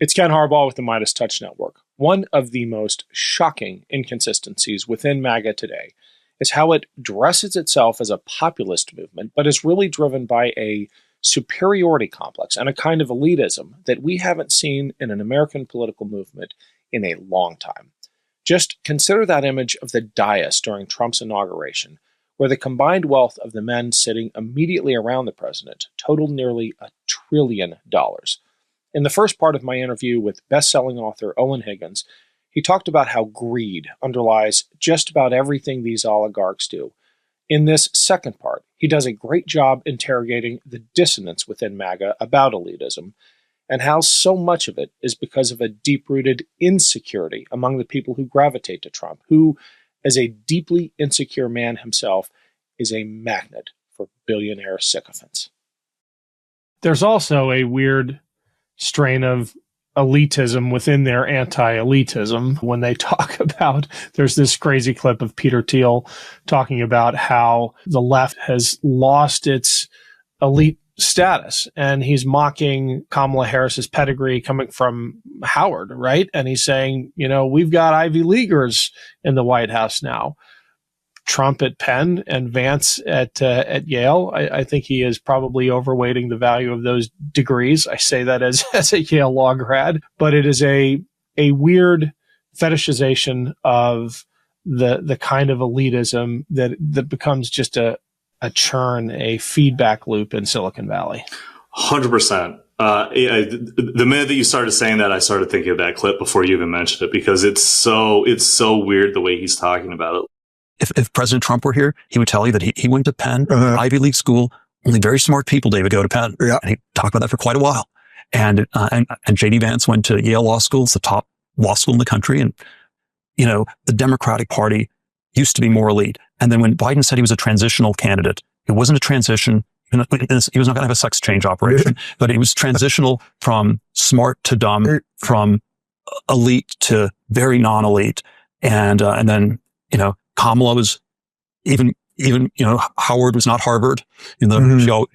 It's Ken Harbaugh with the MeidasTouch Network. One of the most shocking inconsistencies within MAGA today is how it dresses itself as a populist movement, but is really driven by a superiority complex and a kind of elitism that we haven't seen in an American political movement in a long time. Just consider that image of the dais during Trump's inauguration, where the combined wealth of the men sitting immediately around the president totaled nearly $1 trillion. In the first part of my interview with best-selling author Eion Higgins, he talked about how greed underlies just about everything these oligarchs do. In this second part, he does a great job interrogating the dissonance within MAGA about elitism and how so much of it is because of a deep-rooted insecurity among the people who gravitate to Trump, who, as a deeply insecure man himself, is a magnet for billionaire sycophants. There's also a weird strain of elitism within their anti-elitism when they talk about, there's this crazy clip of Peter Thiel talking about how the left has lost its elite status, and he's mocking Kamala Harris's pedigree coming from Howard, right? And he's saying, you know, we've got Ivy Leaguers in the White House now. Trump at Penn and Vance at Yale. I think he is probably overweighting the value of those degrees. I say that as a Yale law grad, but it is a weird fetishization of the kind of elitism that becomes just a churn, a feedback loop in Silicon Valley. 100%. The minute that you started saying that, I started thinking of that clip before you even mentioned it, because it's so weird the way he's talking about it. If President Trump were here, he would tell you that he went to Penn, Ivy League school. Only very smart people, David, go to Penn. Yeah. And he talked about that for quite a while. And J.D. Vance went to Yale Law School. It's the top law school in the country. And, you know, the Democratic Party used to be more elite. And then when Biden said he was a transitional candidate, it wasn't a transition. He was not going to have a sex change operation, but it was transitional from smart to dumb, from elite to very non-elite. And then, you know, Kamala was even, you know, Howard was not Harvard. You know, you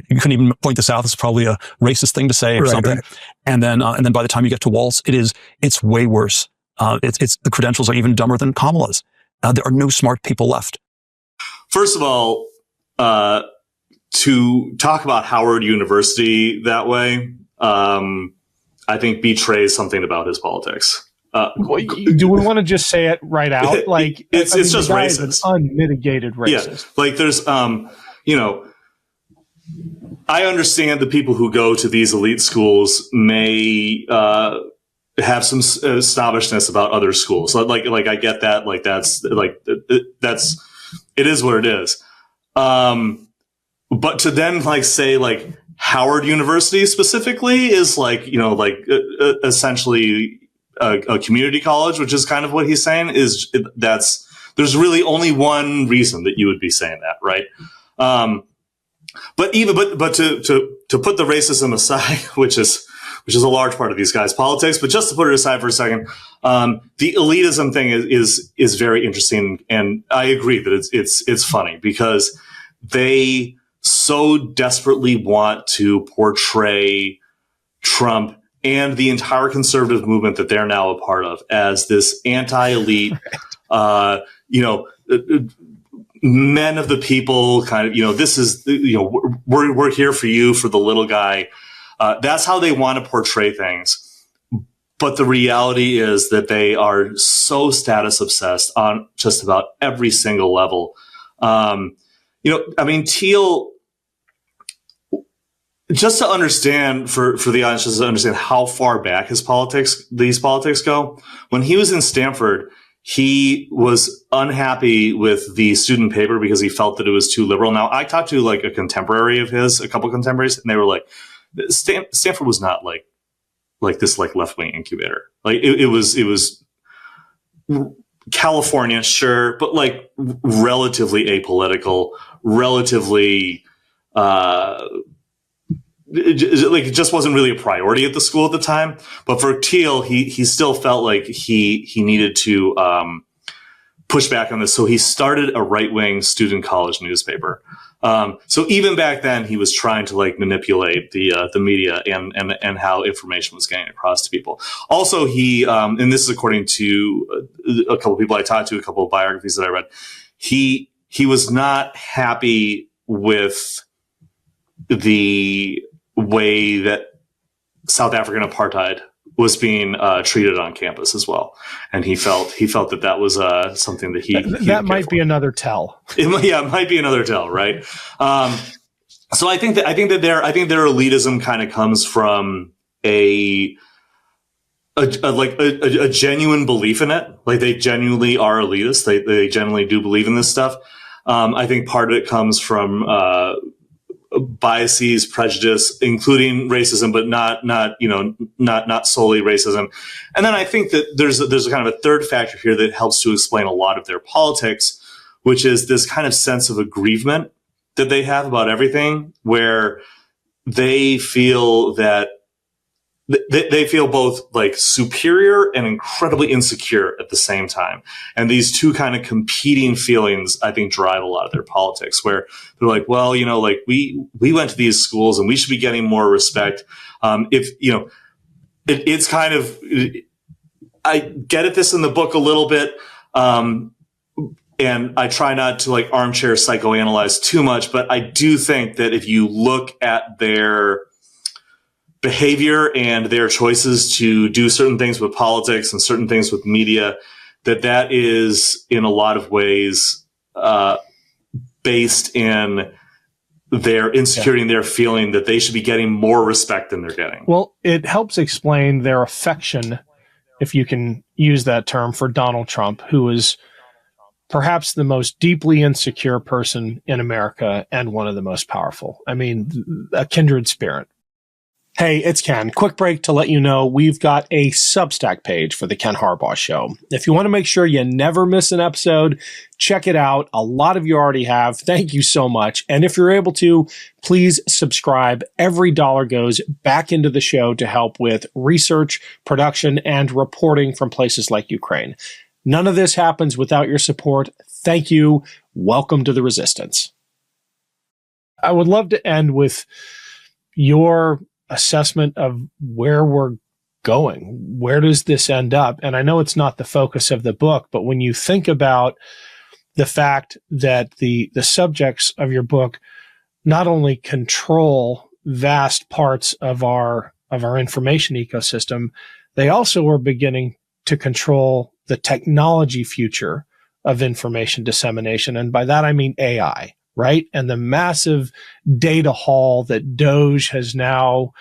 couldn't even point this out. It's probably a racist thing to say or something. Right. And then by the time you get to Walz, it's way worse. It's the credentials are even dumber than Kamala's. There are no smart people left. First of all, to talk about Howard University that way, I think betrays something about his politics. Do we want to just say it right out? Like, it's just racist. Is an unmitigated racist. Yeah. Like there's, you know, I understand the people who go to these elite schools may have some snobbishness about other schools. So like I get that. Like it is what it is. But to then like say like Howard University specifically is like, you know, like essentially a community college, which is kind of what he's saying, is there's really only one reason that you would be saying that, right? But to put the racism aside, which is a large part of these guys' politics, but just to put it aside for a second, the elitism thing is very interesting, and I agree that it's funny because they so desperately want to portray Trump and the entire conservative movement that they're now a part of as this anti-elite, you know, men of the people kind of, you know, this is, you know, we're here for you, for the little guy. That's how they want to portray things. But the reality is that they are so status obsessed on just about every single level. You know, I mean, Thiel, just to understand for the audience, just to understand how far back these politics go. When he was in Stanford, he was unhappy with the student paper because he felt that it was too liberal. Now, I talked to like a contemporary of his, a couple contemporaries, and they were like, Stanford was not like this like left-wing incubator. Like it was California, sure, but like relatively apolitical, relatively it just wasn't really a priority at the school at the time. But for Thiel, he still felt like he needed to push back on this. So he started a right-wing student college newspaper. So even back then, he was trying to like manipulate the media and how information was getting across to people. Also, he and this is according to a couple of people I talked to, a couple of biographies that I read. He was not happy with the way that South African apartheid was being treated on campus as well, and he felt that was something that that might be another tell. It might be another tell, right? So I think that their elitism kind of comes from a genuine belief in it. Like they genuinely are elitist. They genuinely do believe in this stuff. I think part of it comes from biases, prejudice, including racism, but not solely racism. And then I think that there's a kind of a third factor here that helps to explain a lot of their politics, which is this kind of sense of aggrievement that they have about everything, where they feel that they feel both like superior and incredibly insecure at the same time. And these two kind of competing feelings, I think, drive a lot of their politics, where they're like, well, like we went to these schools and we should be getting more respect. It's kind of, I get at this in the book a little bit. And I try not to like armchair psychoanalyze too much, but I do think that if you look at their behavior and their choices to do certain things with politics and certain things with media, that is in a lot of ways based in their insecurity and their feeling that they should be getting more respect than they're getting. Well, it helps explain their affection, if you can use that term, for Donald Trump, who is perhaps the most deeply insecure person in America and one of the most powerful. I mean, a kindred spirit. Hey, it's Ken. Quick break to let you know we've got a Substack page for the Ken Harbaugh Show. If you want to make sure you never miss an episode, check it out. A lot of you already have. Thank you so much. And if you're able to, please subscribe. Every dollar goes back into the show to help with research, production, and reporting from places like Ukraine. None of this happens without your support. Thank you. Welcome to the resistance. I would love to end with your assessment of where we're going. Where does this end up? And I know it's not the focus of the book, but when you think about the fact that the subjects of your book not only control vast parts of our information ecosystem, they also are beginning to control the technology future of information dissemination. And by that, I mean AI. Right? And the massive data haul that Doge has now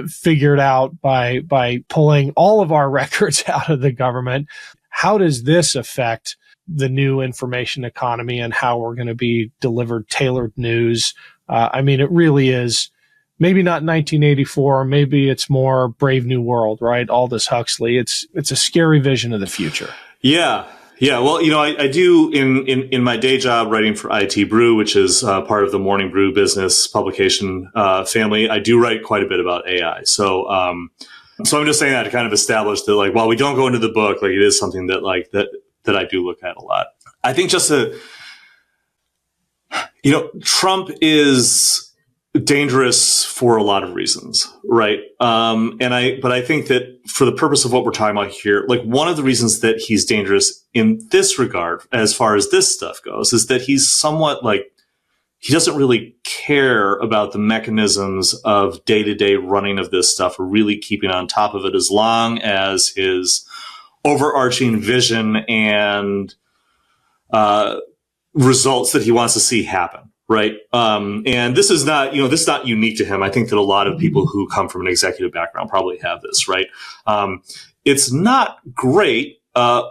figured out by pulling all of our records out of the government. How does this affect the new information economy and how we're going to be delivered tailored news? I mean, it really is maybe not 1984. Maybe it's more Brave New World, right? Aldous Huxley. It's a scary vision of the future. Yeah. Yeah, well, I do in my day job writing for IT Brew, which is part of the Morning Brew business publication family. I do write quite a bit about AI. So I'm just saying that to kind of establish that, like, while we don't go into the book, like, it is something that that I do look at a lot. I think Trump is dangerous for a lot of reasons, right? But I think that for the purpose of what we're talking about here, like, one of the reasons that he's dangerous in this regard, as far as this stuff goes, is that he's somewhat like, he doesn't really care about the mechanisms of day-to-day running of this stuff, or really keeping on top of it, as long as his overarching vision and results that he wants to see happen. Right. And this is not unique to him. I think that a lot of people who come from an executive background probably have this, right? It's not great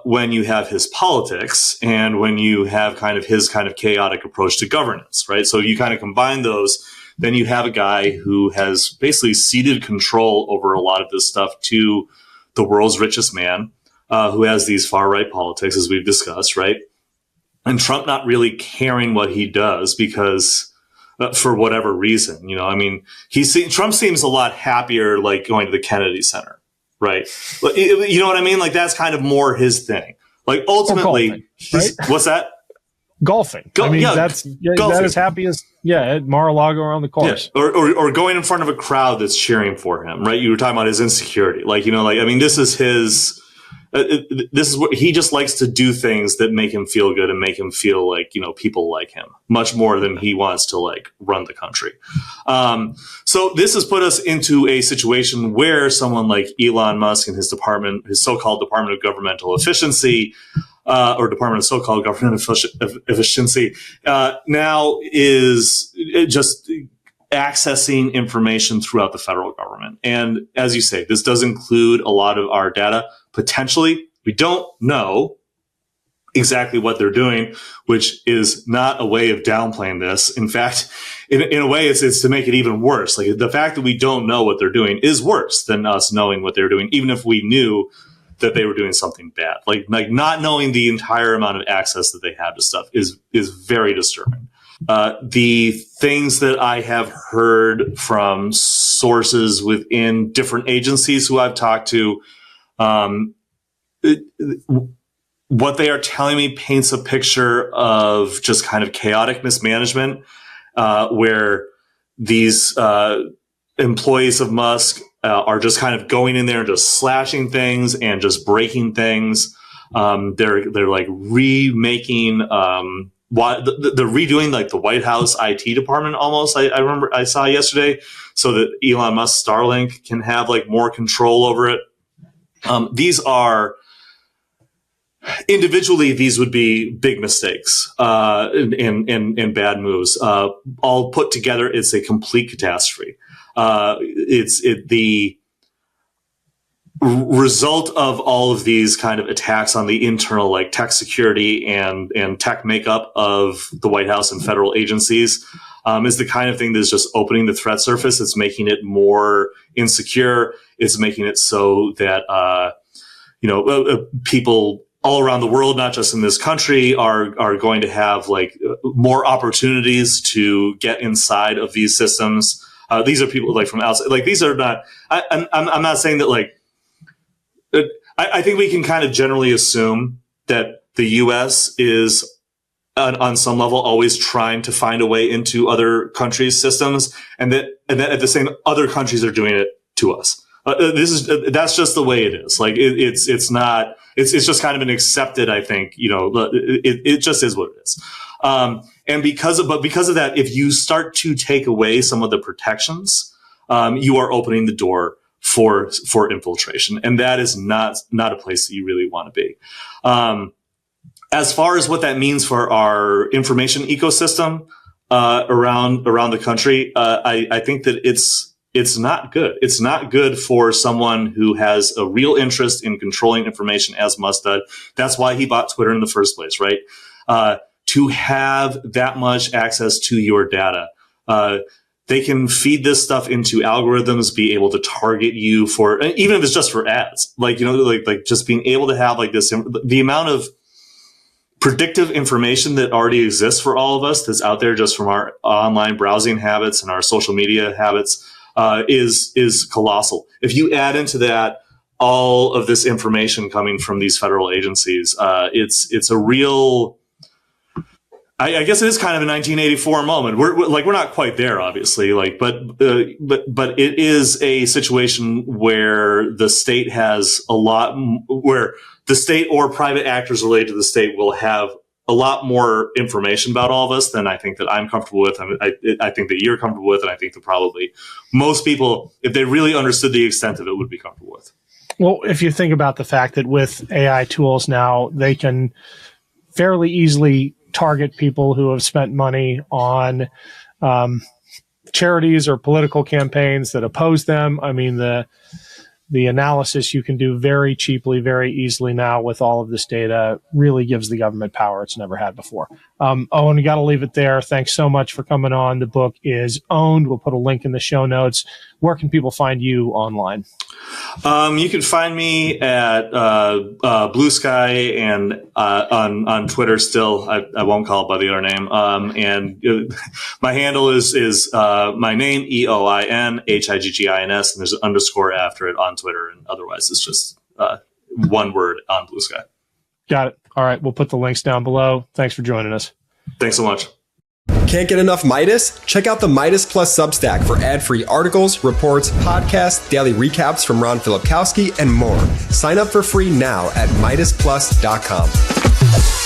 when you have his politics and when you have his chaotic approach to governance, right? So you kind of combine those, then you have a guy who has basically ceded control over a lot of this stuff to the world's richest man, who has these far-right politics, as we've discussed, right? And Trump not really caring what he does because, for whatever reason, Trump seems a lot happier, like, going to the Kennedy Center, right? You know what I mean? Like, that's kind of more his thing. Like ultimately, golfing, right? What's that? Golfing. I mean, that's golfing. That is happy as at Mar-a-Lago around the course. Yeah. Or going in front of a crowd that's cheering for him, right? You were talking about his insecurity. Like, you know, like, I mean, this is his, this is what he just likes to do, things that make him feel good and make him feel like, you know, people like him much more than he wants to like run the country. So this has put us into a situation where someone like Elon Musk and his department, his so-called Department of Governmental Efficiency, or Department of so-called Government Efficiency, now is just accessing information throughout the federal government. And as you say, this does include a lot of our data. Potentially, we don't know exactly what they're doing, which is not a way of downplaying this. In fact, in a way, it's to make it even worse. Like, the fact that we don't know what they're doing is worse than us knowing what they're doing, even if we knew that they were doing something bad. Like not knowing the entire amount of access that they have to stuff is very disturbing. The things that I have heard from sources within different agencies who I've talked to, what they are telling me paints a picture of just kind of chaotic mismanagement, where these employees of Musk are just kind of going in there and just slashing things and just breaking things. They're like remaking, they're redoing like the White House IT department almost. I remember I saw yesterday, so that Elon Musk Starlink can have like more control over it. These are individually, these would be big mistakes and bad moves. All put together, it's a complete catastrophe. The result of all of these kind of attacks on the internal like tech security and tech makeup of the White House and federal agencies is the kind of thing that's just opening the threat surface. It's making it more insecure. It's making it so that people all around the world, not just in this country, are going to have like more opportunities to get inside of these systems. These are people like from outside. Like, these are not. I'm not saying that like. I think we can kind of generally assume that the U.S. is on some level always trying to find a way into other countries' systems, and that at the same other countries are doing it to us. That's just the way it is. Like, it's just kind of an accepted. I think, it just is what it is. And because of that, if you start to take away some of the protections, you are opening the door for infiltration, and that is not a place that you really want to be. As far as what that means for our information ecosystem around the country, I think that it's not good. It's not good for someone who has a real interest in controlling information, as Musk did. That's why he bought Twitter in the first place, right? To have that much access to your data. They can feed this stuff into algorithms, be able to target you for, even if it's just for ads, like just being able to have like this, the amount of predictive information that already exists for all of us that's out there just from our online browsing habits and our social media habits is colossal. If you add into that all of this information coming from these federal agencies, it's a real. I guess it is kind of a 1984 moment. We're not quite there, obviously. But it is a situation where the state has a lot, where the state or private actors related to the state will have a lot more information about all of us than I think that I'm comfortable with. I think that you're comfortable with, and I think that probably most people, if they really understood the extent of it, would be comfortable with. Well, if you think about the fact that with AI tools now, they can fairly easily target people who have spent money on charities or political campaigns that oppose them. I mean, the analysis you can do very cheaply, very easily now with all of this data really gives the government power it's never had before. Owen, you got to leave it there. Thanks so much for coming on. The book is Owned. We'll put a link in the show notes. Where can people find you online? You can find me at Blue Sky and on Twitter still. I won't call it by the other name. And my handle is my name, EoinHiggins, and there's an underscore after it on Twitter. And otherwise, it's just one word on Blue Sky. Got it. All right, we'll put the links down below. Thanks for joining us. Thanks so much. Can't get enough Meidas? Check out the Meidas Plus Substack for ad-free articles, reports, podcasts, daily recaps from Ron Filipkowski, and more. Sign up for free now at MeidasPlus.com.